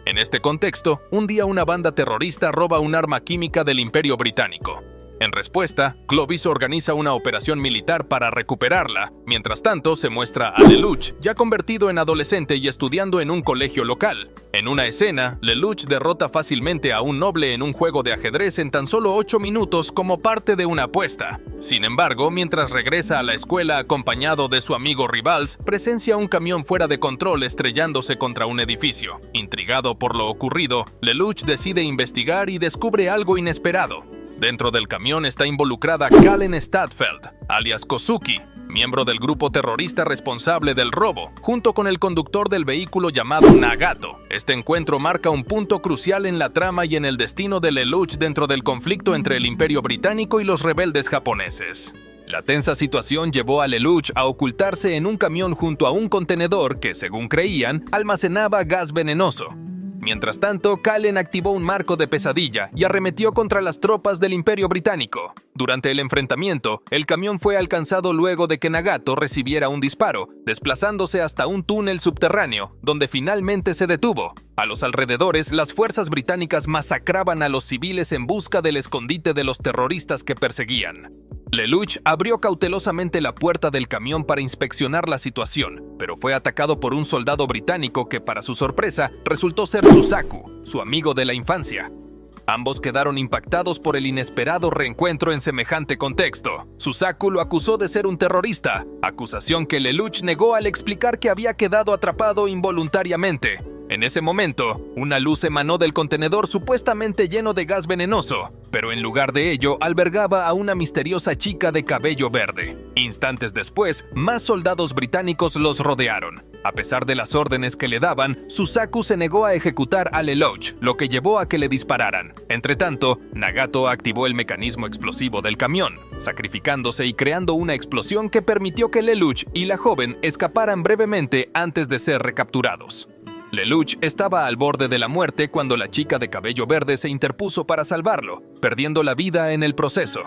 En este contexto, un día una banda terrorista roba un arma química del Imperio Británico. En respuesta, Clovis organiza una operación militar para recuperarla. Mientras tanto, se muestra a Lelouch, ya convertido en adolescente y estudiando en un colegio local. En una escena, Lelouch derrota fácilmente a un noble en un juego de ajedrez en tan solo 8 minutos como parte de una apuesta. Sin embargo, mientras regresa a la escuela acompañado de su amigo Rivals, presencia un camión fuera de control estrellándose contra un edificio. Intrigado por lo ocurrido, Lelouch decide investigar y descubre algo inesperado. Dentro del camión está involucrada Kalen Stadfeld, alias Kozuki, miembro del grupo terrorista responsable del robo, junto con el conductor del vehículo llamado Nagato. Este encuentro marca un punto crucial en la trama y en el destino de Lelouch dentro del conflicto entre el Imperio Británico y los rebeldes japoneses. La tensa situación llevó a Lelouch a ocultarse en un camión junto a un contenedor que, según creían, almacenaba gas venenoso. Mientras tanto, Kalen activó un marco de pesadilla y arremetió contra las tropas del Imperio Británico. Durante el enfrentamiento, el camión fue alcanzado luego de que Nagato recibiera un disparo, desplazándose hasta un túnel subterráneo, donde finalmente se detuvo. A los alrededores, las fuerzas británicas masacraban a los civiles en busca del escondite de los terroristas que perseguían. Lelouch abrió cautelosamente la puerta del camión para inspeccionar la situación, pero fue atacado por un soldado británico que, para su sorpresa, resultó ser Susaku, su amigo de la infancia. Ambos quedaron impactados por el inesperado reencuentro en semejante contexto. Susaku lo acusó de ser un terrorista, acusación que Lelouch negó al explicar que había quedado atrapado involuntariamente. En ese momento, una luz emanó del contenedor supuestamente lleno de gas venenoso, pero en lugar de ello albergaba a una misteriosa chica de cabello verde. Instantes después, más soldados británicos los rodearon. A pesar de las órdenes que le daban, Susaku se negó a ejecutar a Lelouch, lo que llevó a que le dispararan. Entretanto, Nagato activó el mecanismo explosivo del camión, sacrificándose y creando una explosión que permitió que Lelouch y la joven escaparan brevemente antes de ser recapturados. Lelouch estaba al borde de la muerte cuando la chica de cabello verde se interpuso para salvarlo, perdiendo la vida en el proceso.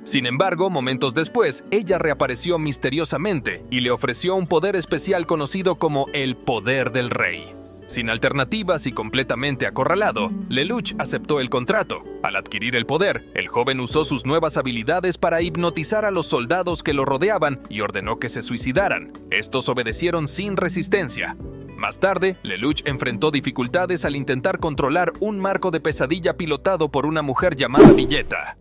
Sin embargo, momentos después, ella reapareció misteriosamente y le ofreció un poder especial conocido como el Poder del Rey. Sin alternativas y completamente acorralado, Lelouch aceptó el contrato. Al adquirir el poder, el joven usó sus nuevas habilidades para hipnotizar a los soldados que lo rodeaban y ordenó que se suicidaran. Estos obedecieron sin resistencia. Más tarde, Lelouch enfrentó dificultades al intentar controlar un marco de pesadilla pilotado por una mujer llamada Villeta.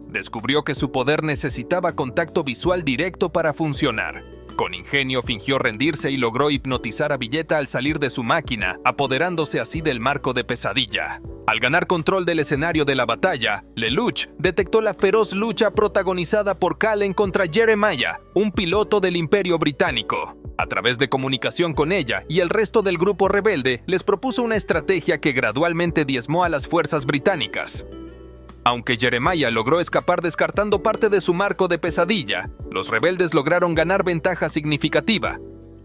Descubrió que su poder necesitaba contacto visual directo para funcionar. Con ingenio fingió rendirse y logró hipnotizar a Villeta al salir de su máquina, apoderándose así del marco de pesadilla. Al ganar control del escenario de la batalla, Lelouch detectó la feroz lucha protagonizada por Kalen contra Jeremiah, un piloto del Imperio Británico. A través de comunicación con ella y el resto del grupo rebelde, les propuso una estrategia que gradualmente diezmó a las fuerzas británicas. Aunque Jeremiah logró escapar descartando parte de su marco de pesadilla, los rebeldes lograron ganar ventaja significativa.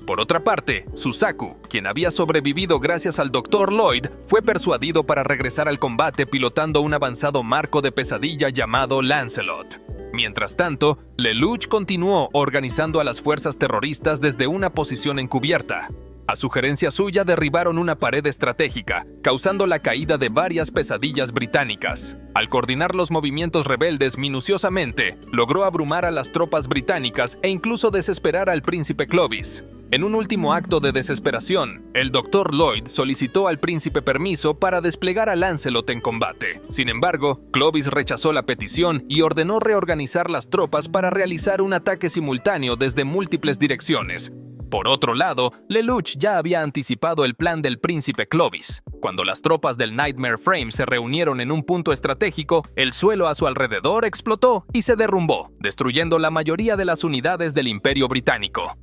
Por otra parte, Susaku, quien había sobrevivido gracias al Dr. Lloyd, fue persuadido para regresar al combate pilotando un avanzado marco de pesadilla llamado Lancelot. Mientras tanto, Lelouch continuó organizando a las fuerzas terroristas desde una posición encubierta. A sugerencia suya derribaron una pared estratégica, causando la caída de varias pesadillas británicas. Al coordinar los movimientos rebeldes minuciosamente, logró abrumar a las tropas británicas e incluso desesperar al príncipe Clovis. En un último acto de desesperación, el Dr. Lloyd solicitó al príncipe permiso para desplegar a Lancelot en combate. Sin embargo, Clovis rechazó la petición y ordenó reorganizar las tropas para realizar un ataque simultáneo desde múltiples direcciones. Por otro lado, Lelouch ya había anticipado el plan del príncipe Clovis. Cuando las tropas del Nightmare Frame se reunieron en un punto estratégico, el suelo a su alrededor explotó y se derrumbó, destruyendo la mayoría de las unidades del Imperio Británico.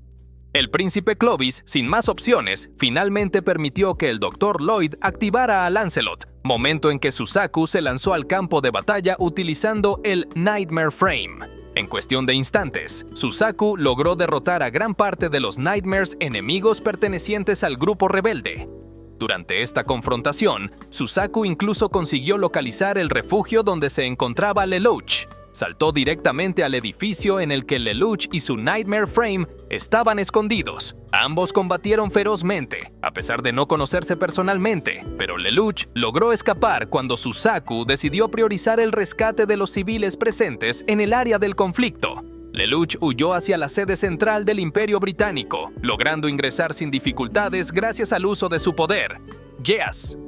El príncipe Clovis, sin más opciones, finalmente permitió que el Dr. Lloyd activara a Lancelot, momento en que Susaku se lanzó al campo de batalla utilizando el Nightmare Frame. En cuestión de instantes, Susaku logró derrotar a gran parte de los Nightmares enemigos pertenecientes al grupo rebelde. Durante esta confrontación, Susaku incluso consiguió localizar el refugio donde se encontraba Lelouch. saltó directamente al edificio en el que Lelouch y su Nightmare Frame estaban escondidos. Ambos combatieron ferozmente, a pesar de no conocerse personalmente, pero Lelouch logró escapar cuando Suzaku decidió priorizar el rescate de los civiles presentes en el área del conflicto. Lelouch huyó hacia la sede central del Imperio Británico, logrando ingresar sin dificultades gracias al uso de su poder, Geass.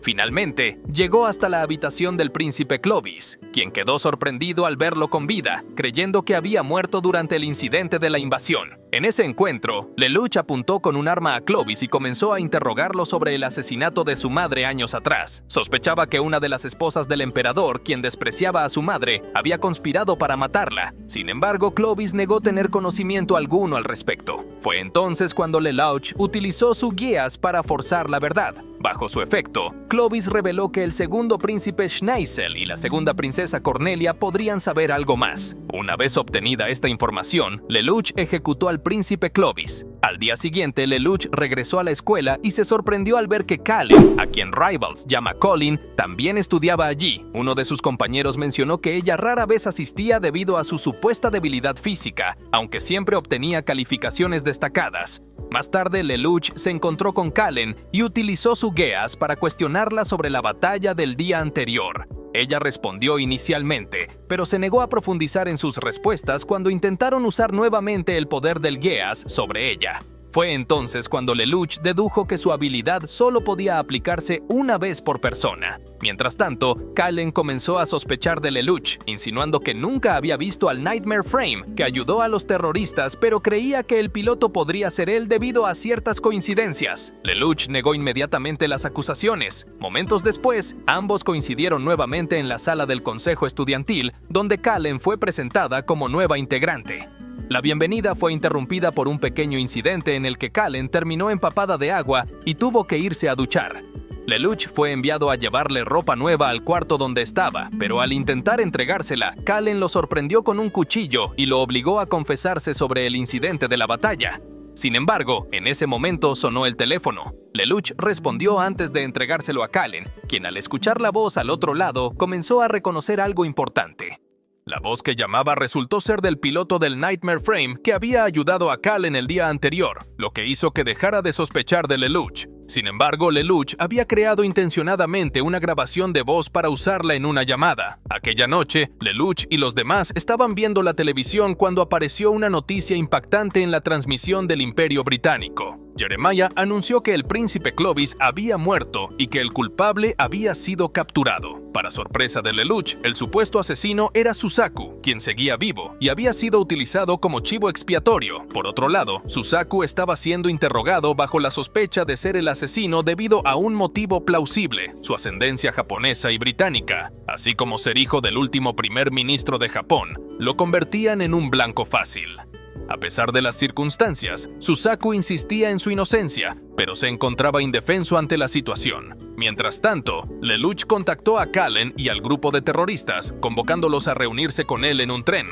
Finalmente, llegó hasta la habitación del príncipe Clovis, quien quedó sorprendido al verlo con vida, creyendo que había muerto durante el incidente de la invasión. En ese encuentro, Lelouch apuntó con un arma a Clovis y comenzó a interrogarlo sobre el asesinato de su madre años atrás. Sospechaba que una de las esposas del emperador, quien despreciaba a su madre, había conspirado para matarla. Sin embargo, Clovis negó tener conocimiento alguno al respecto. Fue entonces cuando Lelouch utilizó su Geass para forzar la verdad. Bajo su efecto, Clovis reveló que el segundo príncipe Schneisel y la segunda princesa Cornelia podrían saber algo más. Una vez obtenida esta información, Lelouch ejecutó al príncipe Clovis. Al día siguiente, Lelouch regresó a la escuela y se sorprendió al ver que Kallen, a quien Rivals llama Colin, también estudiaba allí. Uno de sus compañeros mencionó que ella rara vez asistía debido a su supuesta debilidad física, aunque siempre obtenía calificaciones destacadas. Más tarde, Lelouch se encontró con Kallen y utilizó su Geass para cuestionarla sobre la batalla del día anterior. Ella respondió inicialmente, pero se negó a profundizar en sus respuestas cuando intentaron usar nuevamente el poder del Geass sobre ella. Fue entonces cuando Lelouch dedujo que su habilidad solo podía aplicarse una vez por persona. Mientras tanto, Kallen comenzó a sospechar de Lelouch, insinuando que nunca había visto al Nightmare Frame, que ayudó a los terroristas, pero creía que el piloto podría ser él debido a ciertas coincidencias. Lelouch negó inmediatamente las acusaciones. Momentos después, ambos coincidieron nuevamente en la sala del consejo estudiantil, donde Kallen fue presentada como nueva integrante. La bienvenida fue interrumpida por un pequeño incidente en el que Kallen terminó empapada de agua y tuvo que irse a duchar. Lelouch fue enviado a llevarle ropa nueva al cuarto donde estaba, pero al intentar entregársela, Kallen lo sorprendió con un cuchillo y lo obligó a confesarse sobre el incidente de la batalla. Sin embargo, en ese momento sonó el teléfono. Lelouch respondió antes de entregárselo a Kallen, quien al escuchar la voz al otro lado comenzó a reconocer algo importante. La voz que llamaba resultó ser del piloto del Nightmare Frame que había ayudado a Kallen el día anterior, lo que hizo que dejara de sospechar de Lelouch. Sin embargo, Lelouch había creado intencionadamente una grabación de voz para usarla en una llamada. Aquella noche, Lelouch y los demás estaban viendo la televisión cuando apareció una noticia impactante en la transmisión del Imperio Británico. Jeremiah anunció que el príncipe Clovis había muerto y que el culpable había sido capturado. Para sorpresa de Lelouch, el supuesto asesino era Suzaku, quien seguía vivo y había sido utilizado como chivo expiatorio. Por otro lado, Suzaku estaba siendo interrogado bajo la sospecha de ser el asesino debido a un motivo plausible: su ascendencia japonesa y británica, así como ser hijo del último primer ministro de Japón, lo convertían en un blanco fácil. A pesar de las circunstancias, Suzaku insistía en su inocencia, pero se encontraba indefenso ante la situación. Mientras tanto, Lelouch contactó a Kallen y al grupo de terroristas, convocándolos a reunirse con él en un tren.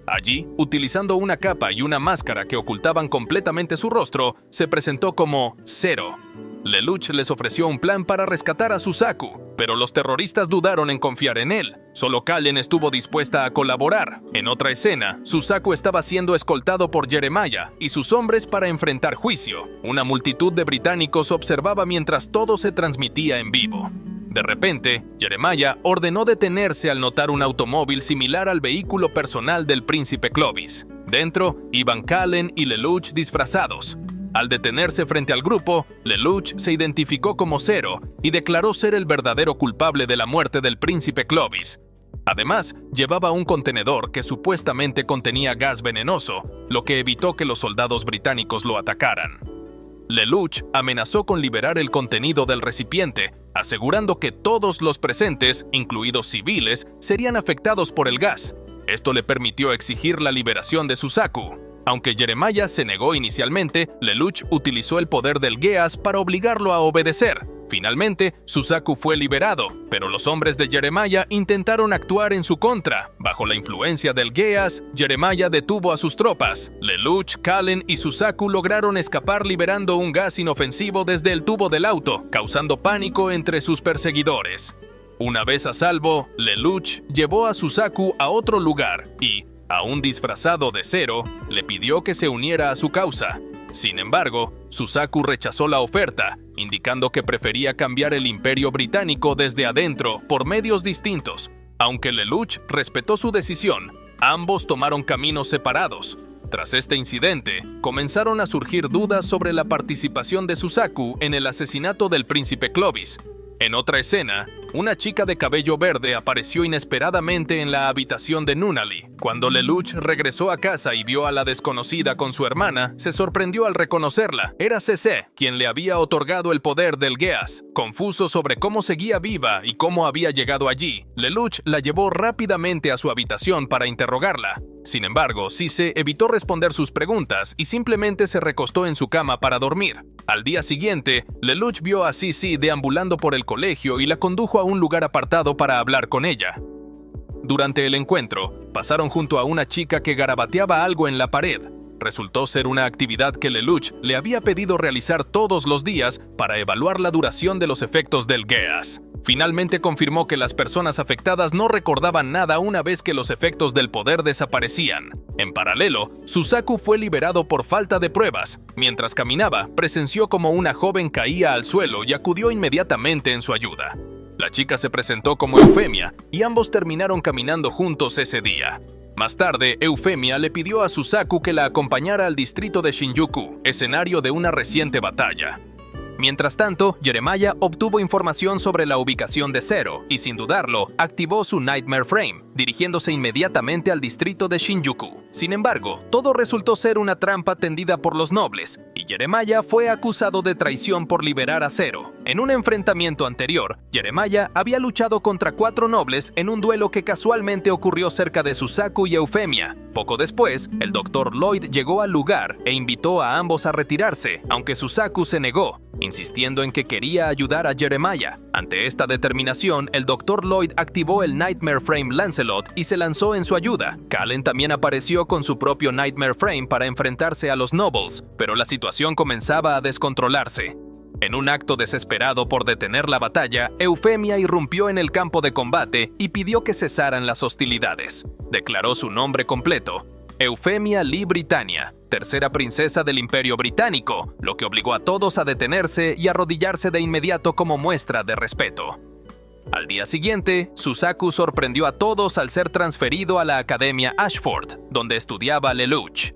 Allí, utilizando una capa y una máscara que ocultaban completamente su rostro, se presentó como Zero. Lelouch les ofreció un plan para rescatar a Suzaku, pero los terroristas dudaron en confiar en él. Solo Kallen estuvo dispuesta a colaborar. En otra escena, Suzaku estaba siendo escoltado por Jeremiah y sus hombres para enfrentar juicio. Una multitud de británicos observaba mientras todo se transmitía en vivo. De repente, Jeremiah ordenó detenerse al notar un automóvil similar al vehículo personal del príncipe Clovis. Dentro, iban Kallen y Lelouch disfrazados. Al detenerse frente al grupo, Lelouch se identificó como Zero y declaró ser el verdadero culpable de la muerte del príncipe Clovis. Además, llevaba un contenedor que supuestamente contenía gas venenoso, lo que evitó que los soldados británicos lo atacaran. Lelouch amenazó con liberar el contenido del recipiente, asegurando que todos los presentes, incluidos civiles, serían afectados por el gas. Esto le permitió exigir la liberación de Suzaku. Aunque Jeremiah se negó inicialmente, Lelouch utilizó el poder del Geass para obligarlo a obedecer. Finalmente, Suzaku fue liberado, pero los hombres de Jeremiah intentaron actuar en su contra. Bajo la influencia del Geass, Jeremiah detuvo a sus tropas. Lelouch, Kallen y Suzaku lograron escapar liberando un gas inofensivo desde el tubo del auto, causando pánico entre sus perseguidores. Una vez a salvo, Lelouch llevó a Suzaku a otro lugar y, aún disfrazado de Zero, le pidió que se uniera a su causa. Sin embargo, Suzaku rechazó la oferta, indicando que prefería cambiar el Imperio Británico desde adentro por medios distintos. Aunque Lelouch respetó su decisión, ambos tomaron caminos separados. Tras este incidente, comenzaron a surgir dudas sobre la participación de Suzaku en el asesinato del príncipe Clovis. En otra escena, una chica de cabello verde apareció inesperadamente en la habitación de Nunnally. Cuando Lelouch regresó a casa y vio a la desconocida con su hermana, se sorprendió al reconocerla. Era CC, quien le había otorgado el poder del Geas. Confuso sobre cómo seguía viva y cómo había llegado allí, Lelouch la llevó rápidamente a su habitación para interrogarla. Sin embargo, CC evitó responder sus preguntas y simplemente se recostó en su cama para dormir. Al día siguiente, Lelouch vio a CC deambulando por el colegio y la condujo a un lugar apartado para hablar con ella. Durante el encuentro, pasaron junto a una chica que garabateaba algo en la pared. Resultó ser una actividad que Lelouch le había pedido realizar todos los días para evaluar la duración de los efectos del Geas. Finalmente confirmó que las personas afectadas no recordaban nada una vez que los efectos del poder desaparecían. En paralelo, Suzaku fue liberado por falta de pruebas. Mientras caminaba, presenció como una joven caía al suelo y acudió inmediatamente en su ayuda. La chica se presentó como Eufemia y ambos terminaron caminando juntos ese día. Más tarde, Eufemia le pidió a Suzaku que la acompañara al distrito de Shinjuku, escenario de una reciente batalla. Mientras tanto, Jeremiah obtuvo información sobre la ubicación de Zero y, sin dudarlo, activó su Nightmare Frame, dirigiéndose inmediatamente al distrito de Shinjuku. Sin embargo, todo resultó ser una trampa tendida por los nobles, y Jeremiah fue acusado de traición por liberar a Zero. En un enfrentamiento anterior, Jeremiah había luchado contra 4 nobles en un duelo que casualmente ocurrió cerca de Suzaku y Eufemia. Poco después, el Dr. Lloyd llegó al lugar e invitó a ambos a retirarse, aunque Suzaku se negó, insistiendo en que quería ayudar a Jeremiah. Ante esta determinación, el Dr. Lloyd activó el Nightmare Frame Lancelot y se lanzó en su ayuda. Kallen también apareció con su propio Nightmare Frame para enfrentarse a los Nobles, pero la situación comenzaba a descontrolarse. En un acto desesperado por detener la batalla, Eufemia irrumpió en el campo de combate y pidió que cesaran las hostilidades. Declaró su nombre completo: Eufemia Lee Britannia, tercera princesa del Imperio Británico, lo que obligó a todos a detenerse y arrodillarse de inmediato como muestra de respeto. Al día siguiente, Suzaku sorprendió a todos al ser transferido a la Academia Ashford, donde estudiaba Lelouch.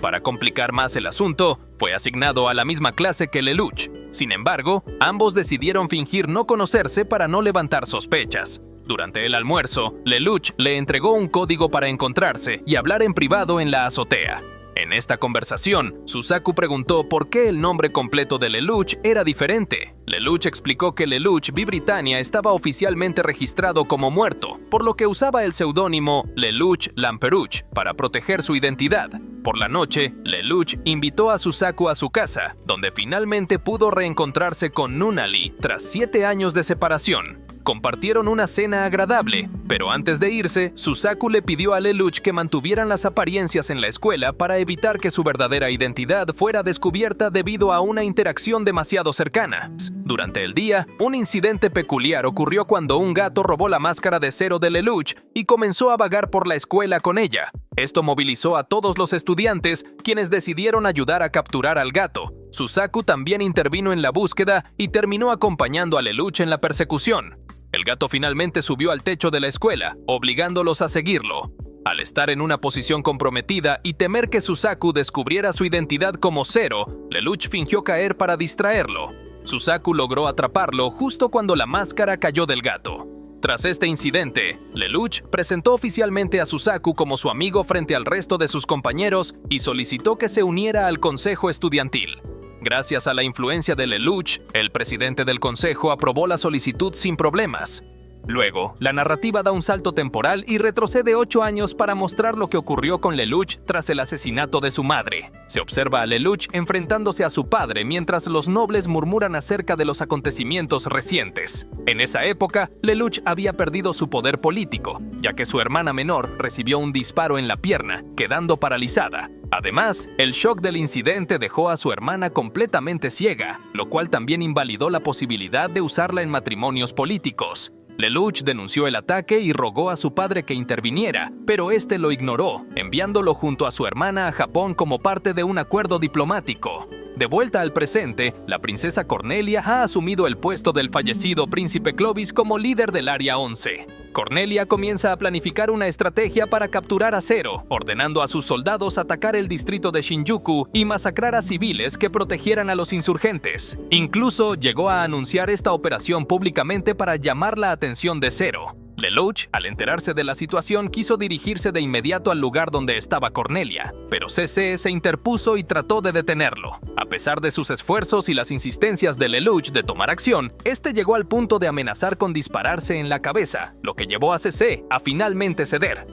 Para complicar más el asunto, fue asignado a la misma clase que Lelouch. Sin embargo, ambos decidieron fingir no conocerse para no levantar sospechas. Durante el almuerzo, Lelouch le entregó un código para encontrarse y hablar en privado en la azotea. En esta conversación, Suzaku preguntó por qué el nombre completo de Lelouch era diferente. Lelouch explicó que Lelouch V. Britannia estaba oficialmente registrado como muerto, por lo que usaba el seudónimo Lelouch Lamperouch para proteger su identidad. Por la noche, Lelouch invitó a Suzaku a su casa, donde finalmente pudo reencontrarse con Nunnally tras 7 años de separación. Compartieron una cena agradable, pero antes de irse, Suzaku le pidió a Lelouch que mantuvieran las apariencias en la escuela para evitar que su verdadera identidad fuera descubierta debido a una interacción demasiado cercana. Durante el día, un incidente peculiar ocurrió cuando un gato robó la máscara de Zero de Lelouch y comenzó a vagar por la escuela con ella. Esto movilizó a todos los estudiantes, quienes decidieron ayudar a capturar al gato. Suzaku también intervino en la búsqueda y terminó acompañando a Lelouch en la persecución. El gato finalmente subió al techo de la escuela, obligándolos a seguirlo. Al estar en una posición comprometida y temer que Suzaku descubriera su identidad como Zero, Lelouch fingió caer para distraerlo. Suzaku logró atraparlo justo cuando la máscara cayó del gato. Tras este incidente, Lelouch presentó oficialmente a Suzaku como su amigo frente al resto de sus compañeros y solicitó que se uniera al consejo estudiantil. Gracias a la influencia de Lelouch, el presidente del consejo aprobó la solicitud sin problemas. Luego, la narrativa da un salto temporal y retrocede 8 años para mostrar lo que ocurrió con Lelouch tras el asesinato de su madre. Se observa a Lelouch enfrentándose a su padre mientras los nobles murmuran acerca de los acontecimientos recientes. En esa época, Lelouch había perdido su poder político, ya que su hermana menor recibió un disparo en la pierna, quedando paralizada. Además, el shock del incidente dejó a su hermana completamente ciega, lo cual también invalidó la posibilidad de usarla en matrimonios políticos. Lelouch denunció el ataque y rogó a su padre que interviniera, pero este lo ignoró, enviándolo junto a su hermana a Japón como parte de un acuerdo diplomático. De vuelta al presente, la princesa Cornelia ha asumido el puesto del fallecido príncipe Clovis como líder del Área 11. Cornelia comienza a planificar una estrategia para capturar a Zero, ordenando a sus soldados atacar el distrito de Shinjuku y masacrar a civiles que protegieran a los insurgentes. Incluso llegó a anunciar esta operación públicamente para llamar la atención de Zero. Lelouch, al enterarse de la situación, quiso dirigirse de inmediato al lugar donde estaba Cornelia, pero CC se interpuso y trató de detenerlo. A pesar de sus esfuerzos y las insistencias de Lelouch de tomar acción, este llegó al punto de amenazar con dispararse en la cabeza, lo que llevó a CC a finalmente ceder.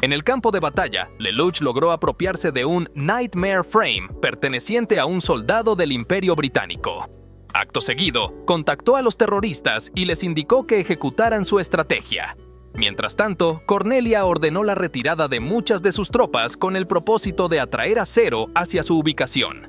En el campo de batalla, Lelouch logró apropiarse de un Nightmare Frame perteneciente a un soldado del Imperio Británico. Acto seguido, contactó a los terroristas y les indicó que ejecutaran su estrategia. Mientras tanto, Cornelia ordenó la retirada de muchas de sus tropas con el propósito de atraer a Zero hacia su ubicación.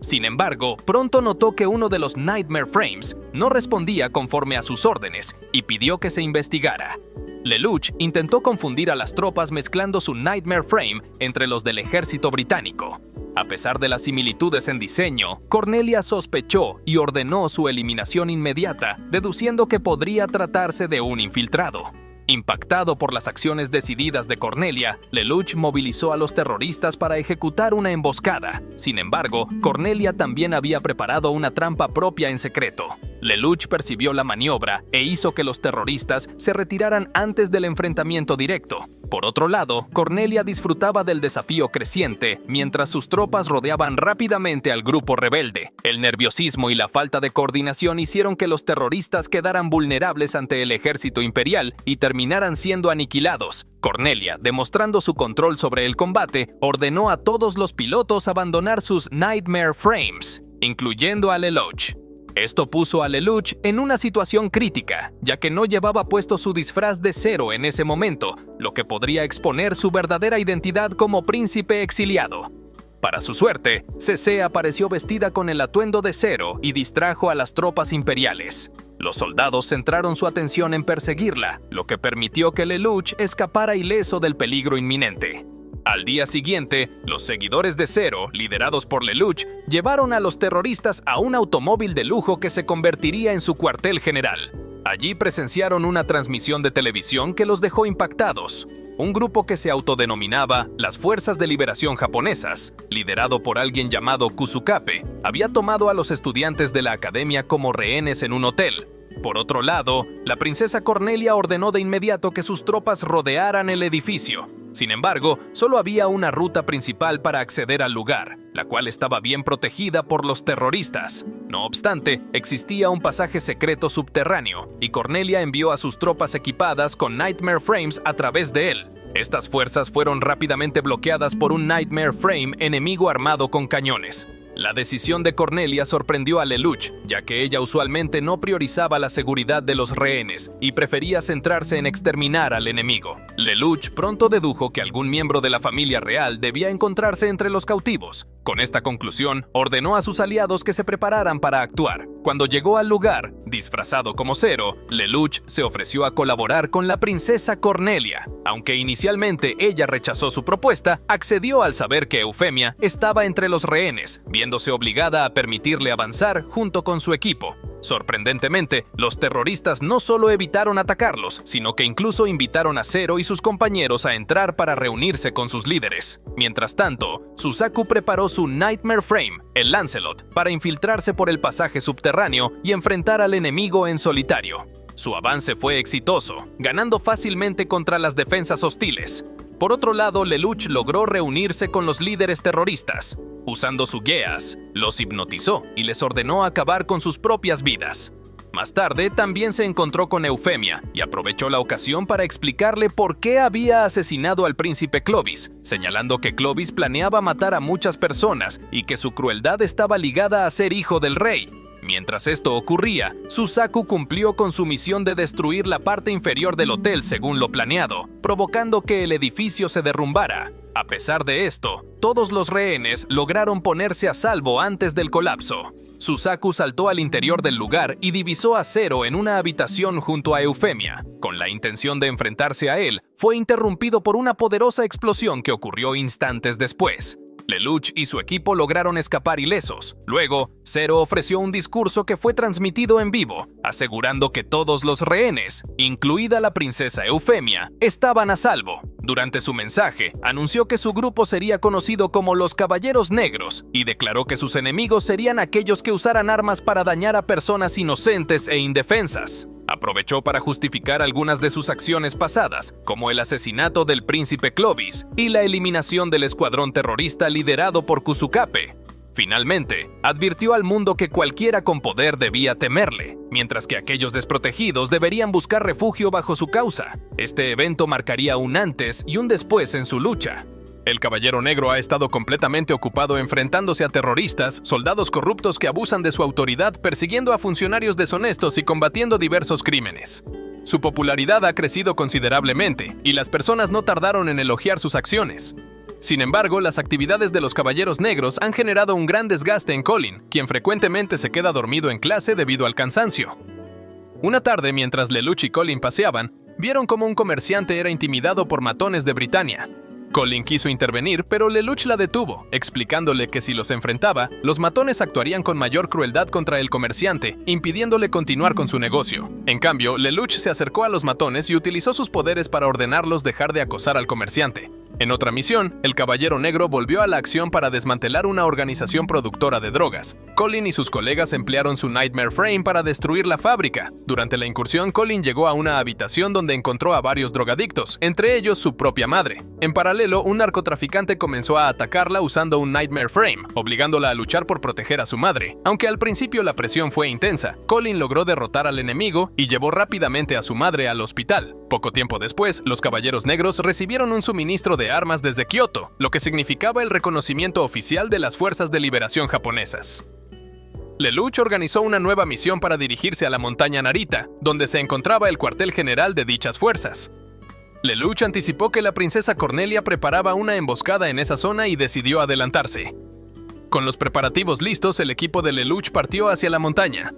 Sin embargo, pronto notó que uno de los Nightmare Frames no respondía conforme a sus órdenes y pidió que se investigara. Lelouch intentó confundir a las tropas mezclando su Nightmare Frame entre los del ejército británico. A pesar de las similitudes en diseño, Cornelia sospechó y ordenó su eliminación inmediata, deduciendo que podría tratarse de un infiltrado. Impactado por las acciones decididas de Cornelia, Lelouch movilizó a los terroristas para ejecutar una emboscada. Sin embargo, Cornelia también había preparado una trampa propia en secreto. Lelouch percibió la maniobra e hizo que los terroristas se retiraran antes del enfrentamiento directo. Por otro lado, Cornelia disfrutaba del desafío creciente mientras sus tropas rodeaban rápidamente al grupo rebelde. El nerviosismo y la falta de coordinación hicieron que los terroristas quedaran vulnerables ante el ejército imperial y terminaran siendo aniquilados. Cornelia, demostrando su control sobre el combate, ordenó a todos los pilotos abandonar sus Nightmare Frames, incluyendo a Lelouch. Esto puso a Lelouch en una situación crítica, ya que no llevaba puesto su disfraz de Zero en ese momento, lo que podría exponer su verdadera identidad como príncipe exiliado. Para su suerte, CC apareció vestida con el atuendo de Zero y distrajo a las tropas imperiales. Los soldados centraron su atención en perseguirla, lo que permitió que Lelouch escapara ileso del peligro inminente. Al día siguiente, los seguidores de Zero, liderados por Lelouch, llevaron a los terroristas a un automóvil de lujo que se convertiría en su cuartel general. Allí presenciaron una transmisión de televisión que los dejó impactados. Un grupo que se autodenominaba las Fuerzas de Liberación Japonesas, liderado por alguien llamado Kusukape, había tomado a los estudiantes de la academia como rehenes en un hotel. Por otro lado, la princesa Cornelia ordenó de inmediato que sus tropas rodearan el edificio. Sin embargo, solo había una ruta principal para acceder al lugar, la cual estaba bien protegida por los terroristas. No obstante, existía un pasaje secreto subterráneo, y Cornelia envió a sus tropas equipadas con Nightmare Frames a través de él. Estas fuerzas fueron rápidamente bloqueadas por un Nightmare Frame enemigo armado con cañones. La decisión de Cornelia sorprendió a Lelouch, ya que ella usualmente no priorizaba la seguridad de los rehenes y prefería centrarse en exterminar al enemigo. Lelouch pronto dedujo que algún miembro de la familia real debía encontrarse entre los cautivos. Con esta conclusión, ordenó a sus aliados que se prepararan para actuar. Cuando llegó al lugar, disfrazado como Zero, Lelouch se ofreció a colaborar con la princesa Cornelia. Aunque inicialmente ella rechazó su propuesta, accedió al saber que Eufemia estaba entre los rehenes, viéndose obligada a permitirle avanzar junto con su equipo. Sorprendentemente, los terroristas no solo evitaron atacarlos, sino que incluso invitaron a Zero y sus compañeros a entrar para reunirse con sus líderes. Mientras tanto, Susaku preparó su Nightmare Frame, el Lancelot, para infiltrarse por el pasaje subterráneo y enfrentar al enemigo en solitario. Su avance fue exitoso, ganando fácilmente contra las defensas hostiles. Por otro lado, Lelouch logró reunirse con los líderes terroristas. Usando su Geass, los hipnotizó y les ordenó acabar con sus propias vidas. Más tarde, también se encontró con Eufemia y aprovechó la ocasión para explicarle por qué había asesinado al príncipe Clovis, señalando que Clovis planeaba matar a muchas personas y que su crueldad estaba ligada a ser hijo del rey. Mientras esto ocurría, Suzaku cumplió con su misión de destruir la parte inferior del hotel según lo planeado, provocando que el edificio se derrumbara. A pesar de esto, todos los rehenes lograron ponerse a salvo antes del colapso. Suzaku saltó al interior del lugar y divisó a Zero en una habitación junto a Eufemia. Con la intención de enfrentarse a él, fue interrumpido por una poderosa explosión que ocurrió instantes después. Lelouch y su equipo lograron escapar ilesos. Luego, Zero ofreció un discurso que fue transmitido en vivo, asegurando que todos los rehenes, incluida la princesa Eufemia, estaban a salvo. Durante su mensaje, anunció que su grupo sería conocido como los Caballeros Negros y declaró que sus enemigos serían aquellos que usaran armas para dañar a personas inocentes e indefensas. Aprovechó para justificar algunas de sus acciones pasadas, como el asesinato del príncipe Clovis y la eliminación del escuadrón terrorista liderado por Kusukabe. Finalmente, advirtió al mundo que cualquiera con poder debía temerle, mientras que aquellos desprotegidos deberían buscar refugio bajo su causa. Este evento marcaría un antes y un después en su lucha. El Caballero Negro ha estado completamente ocupado enfrentándose a terroristas, soldados corruptos que abusan de su autoridad, persiguiendo a funcionarios deshonestos y combatiendo diversos crímenes. Su popularidad ha crecido considerablemente, y las personas no tardaron en elogiar sus acciones. Sin embargo, las actividades de los Caballeros Negros han generado un gran desgaste en Colin, quien frecuentemente se queda dormido en clase debido al cansancio. Una tarde, mientras Lelouch y Colin paseaban, vieron cómo un comerciante era intimidado por matones de Britannia. Colin quiso intervenir, pero Lelouch la detuvo, explicándole que si los enfrentaba, los matones actuarían con mayor crueldad contra el comerciante, impidiéndole continuar con su negocio. En cambio, Lelouch se acercó a los matones y utilizó sus poderes para ordenarlos dejar de acosar al comerciante. En otra misión, el Caballero Negro volvió a la acción para desmantelar una organización productora de drogas. Colin y sus colegas emplearon su Nightmare Frame para destruir la fábrica. Durante la incursión, Colin llegó a una habitación donde encontró a varios drogadictos, entre ellos su propia madre. En paralelo, un narcotraficante comenzó a atacarla usando un Nightmare Frame, obligándola a luchar por proteger a su madre. Aunque al principio la presión fue intensa, Colin logró derrotar al enemigo y llevó rápidamente a su madre al hospital. Poco tiempo después, los Caballeros Negros recibieron un suministro de armas desde Kioto, lo que significaba el reconocimiento oficial de las Fuerzas de Liberación japonesas. Lelouch organizó una nueva misión para dirigirse a la montaña Narita, donde se encontraba el cuartel general de dichas fuerzas. Lelouch anticipó que la princesa Cornelia preparaba una emboscada en esa zona y decidió adelantarse. Con los preparativos listos, el equipo de Lelouch partió hacia la montaña.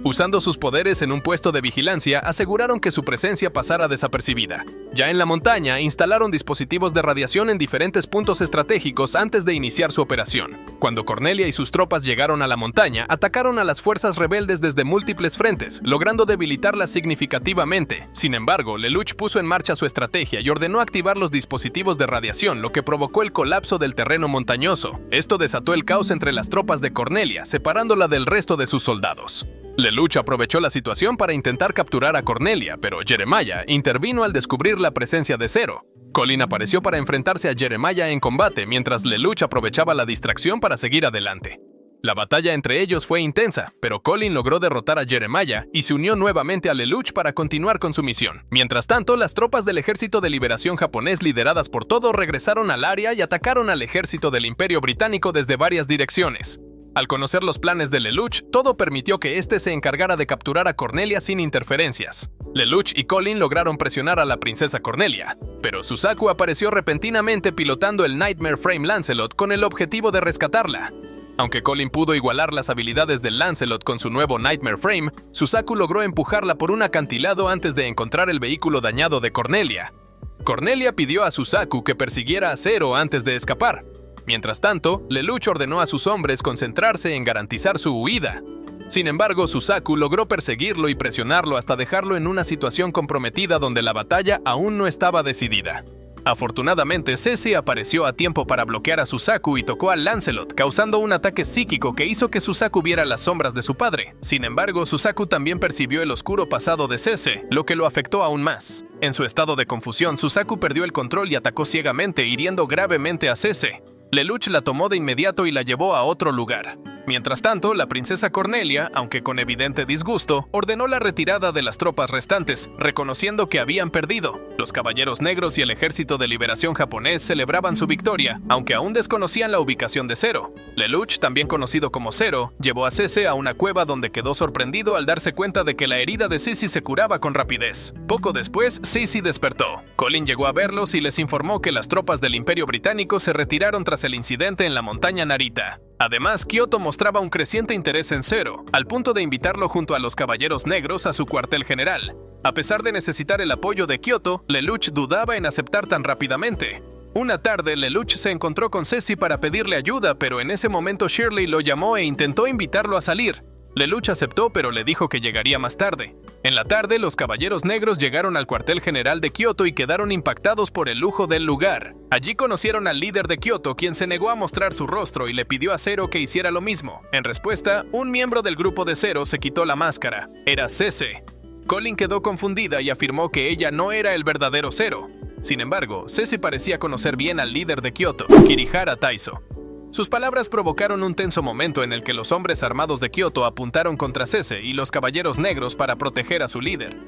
Usando sus poderes en un puesto de vigilancia, aseguraron que su presencia pasara desapercibida. Ya en la montaña, instalaron dispositivos de radiación en diferentes puntos estratégicos antes de iniciar su operación. Cuando Cornelia y sus tropas llegaron a la montaña, atacaron a las fuerzas rebeldes desde múltiples frentes, logrando debilitarlas significativamente. Sin embargo, Lelouch puso en marcha su estrategia y ordenó activar los dispositivos de radiación, lo que provocó el colapso del terreno montañoso. Esto desató el caos entre las tropas de Cornelia, separándola del resto de sus soldados. Lelouch aprovechó la situación para intentar capturar a Cornelia, pero Jeremiah intervino al descubrir la presencia de Zero. Colin apareció para enfrentarse a Jeremiah en combate, mientras Lelouch aprovechaba la distracción para seguir adelante. La batalla entre ellos fue intensa, pero Colin logró derrotar a Jeremiah y se unió nuevamente a Lelouch para continuar con su misión. Mientras tanto, las tropas del Ejército de Liberación japonés lideradas por Todo regresaron al área y atacaron al ejército del Imperio Británico desde varias direcciones. Al conocer los planes de Lelouch, Todo permitió que éste se encargara de capturar a Cornelia sin interferencias. Lelouch y Colin lograron presionar a la princesa Cornelia, pero Suzaku apareció repentinamente pilotando el Nightmare Frame Lancelot con el objetivo de rescatarla. Aunque Colin pudo igualar las habilidades del Lancelot con su nuevo Nightmare Frame, Suzaku logró empujarla por un acantilado antes de encontrar el vehículo dañado de Cornelia. Cornelia pidió a Suzaku que persiguiera a Zero antes de escapar. Mientras tanto, Lelouch ordenó a sus hombres concentrarse en garantizar su huida. Sin embargo, Suzaku logró perseguirlo y presionarlo hasta dejarlo en una situación comprometida donde la batalla aún no estaba decidida. Afortunadamente, Ceci apareció a tiempo para bloquear a Suzaku y tocó al Lancelot, causando un ataque psíquico que hizo que Suzaku viera las sombras de su padre. Sin embargo, Suzaku también percibió el oscuro pasado de Cece, lo que lo afectó aún más. En su estado de confusión, Suzaku perdió el control y atacó ciegamente, hiriendo gravemente a Cece. Lelouch la tomó de inmediato y la llevó a otro lugar. Mientras tanto, la princesa Cornelia, aunque con evidente disgusto, ordenó la retirada de las tropas restantes, reconociendo que habían perdido. Los Caballeros Negros y el Ejército de Liberación japonés celebraban su victoria, aunque aún desconocían la ubicación de Zero. Lelouch, también conocido como Zero, llevó a Cece a una cueva donde quedó sorprendido al darse cuenta de que la herida de Sissy se curaba con rapidez. Poco después, Sissy despertó. Colin llegó a verlos y les informó que las tropas del Imperio Británico se retiraron tras el incidente en la montaña Narita. Además, Kyoto mostraba un creciente interés en Zero, al punto de invitarlo junto a los Caballeros Negros a su cuartel general. A pesar de necesitar el apoyo de Kyoto, Lelouch dudaba en aceptar tan rápidamente. Una tarde, Lelouch se encontró con Ceci para pedirle ayuda, pero en ese momento Shirley lo llamó e intentó invitarlo a salir. Lelouch aceptó, pero le dijo que llegaría más tarde. En la tarde, los Caballeros Negros llegaron al cuartel general de Kyoto y quedaron impactados por el lujo del lugar. Allí conocieron al líder de Kyoto, quien se negó a mostrar su rostro y le pidió a Zero que hiciera lo mismo. En respuesta, un miembro del grupo de Zero se quitó la máscara. Era Cece. Colin quedó confundida y afirmó que ella no era el verdadero Zero. Sin embargo, Cece parecía conocer bien al líder de Kyoto, Kirihara Taiso. Sus palabras provocaron un tenso momento en el que los hombres armados de Kyoto apuntaron contra Cece y los Caballeros Negros para proteger a su líder.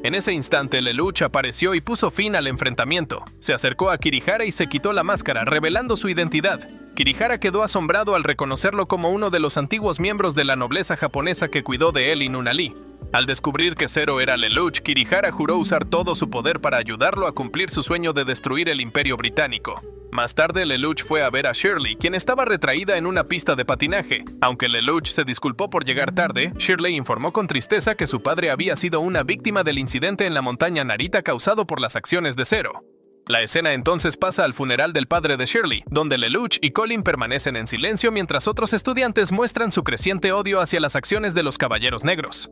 En ese instante, Lelouch apareció y puso fin al enfrentamiento. Se acercó a Kirihara y se quitó la máscara, revelando su identidad. Kirihara quedó asombrado al reconocerlo como uno de los antiguos miembros de la nobleza japonesa que cuidó de él y Nunnally. Al descubrir que Zero era Lelouch, Kirihara juró usar todo su poder para ayudarlo a cumplir su sueño de destruir el Imperio Británico. Más tarde, Lelouch fue a ver a Shirley, quien estaba retraída en una pista de patinaje. Aunque Lelouch se disculpó por llegar tarde, Shirley informó con tristeza que su padre había sido una víctima del incidente en la montaña Narita causado por las acciones de Zero. La escena entonces pasa al funeral del padre de Shirley, donde Lelouch y Colin permanecen en silencio mientras otros estudiantes muestran su creciente odio hacia las acciones de los Caballeros Negros.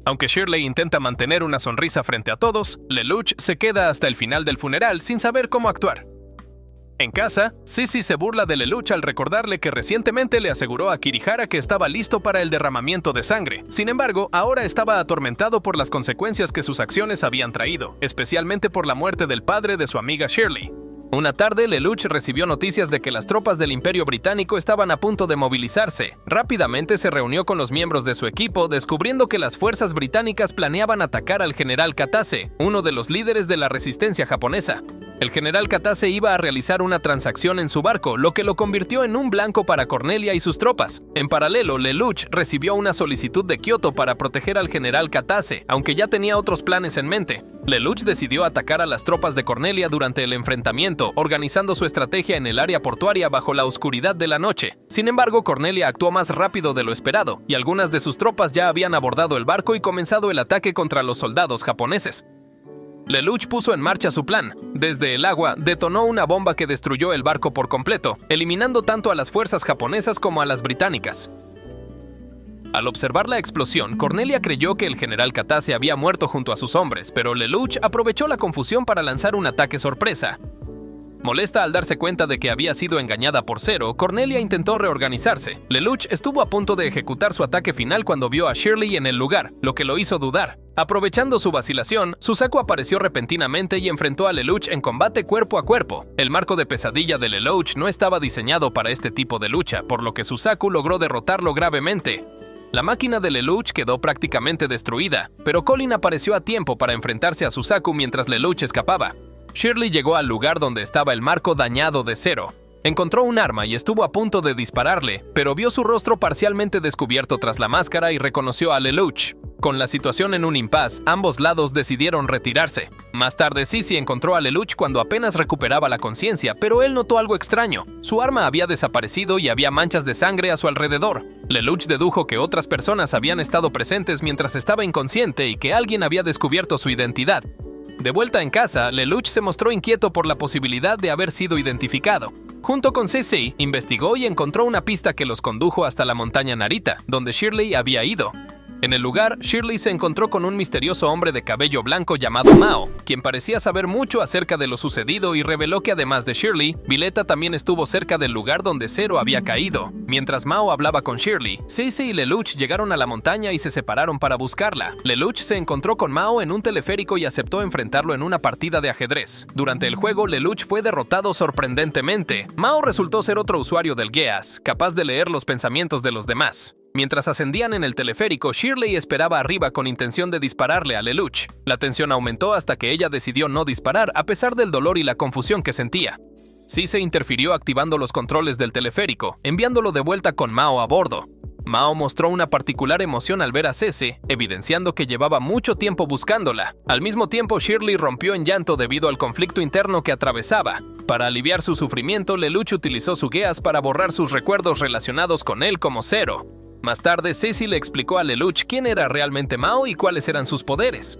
Aunque Shirley intenta mantener una sonrisa frente a todos, Lelouch se queda hasta el final del funeral sin saber cómo actuar. En casa, Sissy se burla de Lelouch al recordarle que recientemente le aseguró a Kirihara que estaba listo para el derramamiento de sangre. Sin embargo, ahora estaba atormentado por las consecuencias que sus acciones habían traído, especialmente por la muerte del padre de su amiga Shirley. Una tarde, Lelouch recibió noticias de que las tropas del Imperio Británico estaban a punto de movilizarse. Rápidamente se reunió con los miembros de su equipo, descubriendo que las fuerzas británicas planeaban atacar al general Katase, uno de los líderes de la resistencia japonesa. El general Katase iba a realizar una transacción en su barco, lo que lo convirtió en un blanco para Cornelia y sus tropas. En paralelo, Lelouch recibió una solicitud de Kyoto para proteger al general Katase, aunque ya tenía otros planes en mente. Lelouch decidió atacar a las tropas de Cornelia durante el enfrentamiento, organizando su estrategia en el área portuaria bajo la oscuridad de la noche. Sin embargo, Cornelia actuó más rápido de lo esperado, y algunas de sus tropas ya habían abordado el barco y comenzado el ataque contra los soldados japoneses. Lelouch puso en marcha su plan. Desde el agua, detonó una bomba que destruyó el barco por completo, eliminando tanto a las fuerzas japonesas como a las británicas. Al observar la explosión, Cornelia creyó que el general Katase había muerto junto a sus hombres, pero Lelouch aprovechó la confusión para lanzar un ataque sorpresa. Molesta al darse cuenta de que había sido engañada por Zero, Cornelia intentó reorganizarse. Lelouch estuvo a punto de ejecutar su ataque final cuando vio a Shirley en el lugar, lo que lo hizo dudar. Aprovechando su vacilación, Susaku apareció repentinamente y enfrentó a Lelouch en combate cuerpo a cuerpo. El marco de pesadilla de Lelouch no estaba diseñado para este tipo de lucha, por lo que Susaku logró derrotarlo gravemente. La máquina de Lelouch quedó prácticamente destruida, pero Colin apareció a tiempo para enfrentarse a Susaku mientras Lelouch escapaba. Shirley llegó al lugar donde estaba el marco dañado de Zero. Encontró un arma y estuvo a punto de dispararle, pero vio su rostro parcialmente descubierto tras la máscara y reconoció a Lelouch. Con la situación en un impasse, ambos lados decidieron retirarse. Más tarde, Sissy encontró a Lelouch cuando apenas recuperaba la conciencia, pero él notó algo extraño. Su arma había desaparecido y había manchas de sangre a su alrededor. Lelouch dedujo que otras personas habían estado presentes mientras estaba inconsciente y que alguien había descubierto su identidad. De vuelta en casa, Lelouch se mostró inquieto por la posibilidad de haber sido identificado. Junto con Sissy, investigó y encontró una pista que los condujo hasta la montaña Narita, donde Shirley había ido. En el lugar, Shirley se encontró con un misterioso hombre de cabello blanco llamado Mao, quien parecía saber mucho acerca de lo sucedido y reveló que además de Shirley, Violeta también estuvo cerca del lugar donde Zero había caído. Mientras Mao hablaba con Shirley, Cece y Lelouch llegaron a la montaña y se separaron para buscarla. Lelouch se encontró con Mao en un teleférico y aceptó enfrentarlo en una partida de ajedrez. Durante el juego, Lelouch fue derrotado sorprendentemente. Mao resultó ser otro usuario del Geass, capaz de leer los pensamientos de los demás. Mientras ascendían en el teleférico, Shirley esperaba arriba con intención de dispararle a Lelouch. La tensión aumentó hasta que ella decidió no disparar a pesar del dolor y la confusión que sentía. Cece interfirió activando los controles del teleférico, enviándolo de vuelta con Mao a bordo. Mao mostró una particular emoción al ver a Cece, evidenciando que llevaba mucho tiempo buscándola. Al mismo tiempo, Shirley rompió en llanto debido al conflicto interno que atravesaba. Para aliviar su sufrimiento, Lelouch utilizó su Geass para borrar sus recuerdos relacionados con él como Zero. Más tarde, Cece le explicó a Lelouch quién era realmente Mao y cuáles eran sus poderes.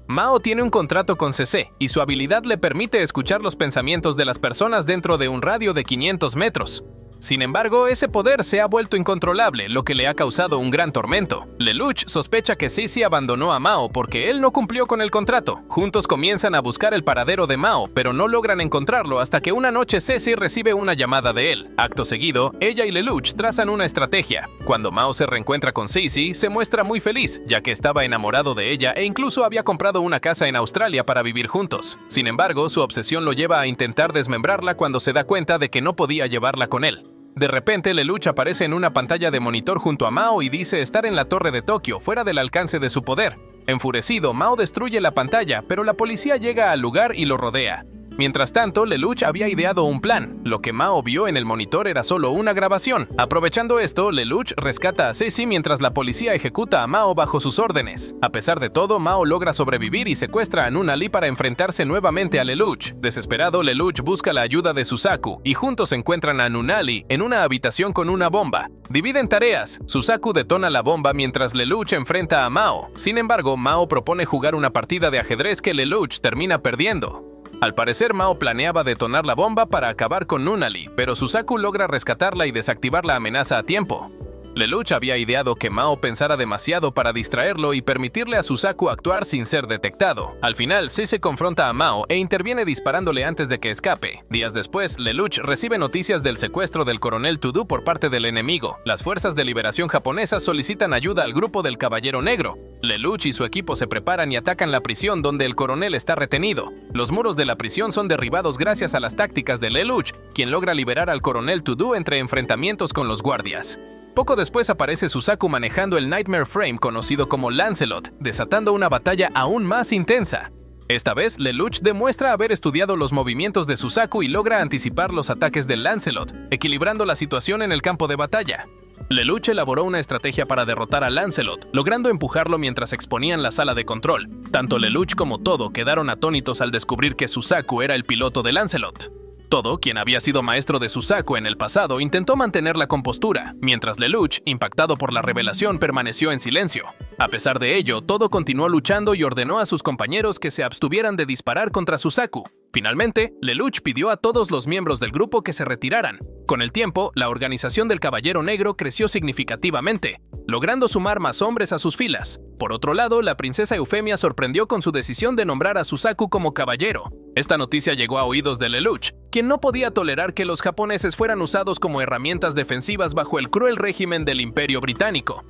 Mao tiene un contrato con CC y su habilidad le permite escuchar los pensamientos de las personas dentro de un radio de 500 metros. Sin embargo, ese poder se ha vuelto incontrolable, lo que le ha causado un gran tormento. Lelouch sospecha que Cece abandonó a Mao porque él no cumplió con el contrato. Juntos comienzan a buscar el paradero de Mao, pero no logran encontrarlo hasta que una noche Cece recibe una llamada de él. Acto seguido, ella y Lelouch trazan una estrategia. Cuando Mao se reencuentra con Cece, se muestra muy feliz, ya que estaba enamorado de ella e incluso había comprado una casa en Australia para vivir juntos. Sin embargo, su obsesión lo lleva a intentar desmembrarla cuando se da cuenta de que no podía llevarla con él. De repente, Lelouch aparece en una pantalla de monitor junto a Mao y dice estar en la torre de Tokio, fuera del alcance de su poder. Enfurecido, Mao destruye la pantalla, pero la policía llega al lugar y lo rodea. Mientras tanto, Lelouch había ideado un plan. Lo que Mao vio en el monitor era solo una grabación. Aprovechando esto, Lelouch rescata a Cece mientras la policía ejecuta a Mao bajo sus órdenes. A pesar de todo, Mao logra sobrevivir y secuestra a Nunnally para enfrentarse nuevamente a Lelouch. Desesperado, Lelouch busca la ayuda de Suzaku y juntos encuentran a Nunnally en una habitación con una bomba. Dividen tareas. Suzaku detona la bomba mientras Lelouch enfrenta a Mao. Sin embargo, Mao propone jugar una partida de ajedrez que Lelouch termina perdiendo. Al parecer, Mao planeaba detonar la bomba para acabar con Nunnally, pero Suzaku logra rescatarla y desactivar la amenaza a tiempo. Lelouch había ideado que Mao pensara demasiado para distraerlo y permitirle a Suzaku actuar sin ser detectado. Al final, Cece confronta a Mao e interviene disparándole antes de que escape. Días después, Lelouch recibe noticias del secuestro del coronel Todo por parte del enemigo. Las fuerzas de liberación japonesas solicitan ayuda al grupo del Caballero Negro. Lelouch y su equipo se preparan y atacan la prisión donde el coronel está retenido. Los muros de la prisión son derribados gracias a las tácticas de Lelouch, quien logra liberar al coronel Todo entre enfrentamientos con los guardias. Poco después aparece Suzaku manejando el Nightmare Frame conocido como Lancelot, desatando una batalla aún más intensa. Esta vez, Lelouch demuestra haber estudiado los movimientos de Suzaku y logra anticipar los ataques del Lancelot, equilibrando la situación en el campo de batalla. Lelouch elaboró una estrategia para derrotar a Lancelot, logrando empujarlo mientras exponían la sala de control. Tanto Lelouch como Todo quedaron atónitos al descubrir que Suzaku era el piloto de Lancelot. Todo, quien había sido maestro de Suzaku en el pasado, intentó mantener la compostura, mientras Lelouch, impactado por la revelación, permaneció en silencio. A pesar de ello, Todo continuó luchando y ordenó a sus compañeros que se abstuvieran de disparar contra Suzaku. Finalmente, Lelouch pidió a todos los miembros del grupo que se retiraran. Con el tiempo, la organización del Caballero Negro creció significativamente, logrando sumar más hombres a sus filas. Por otro lado, la princesa Eufemia sorprendió con su decisión de nombrar a Suzaku como caballero. Esta noticia llegó a oídos de Lelouch, quien no podía tolerar que los japoneses fueran usados como herramientas defensivas bajo el cruel régimen del Imperio Británico.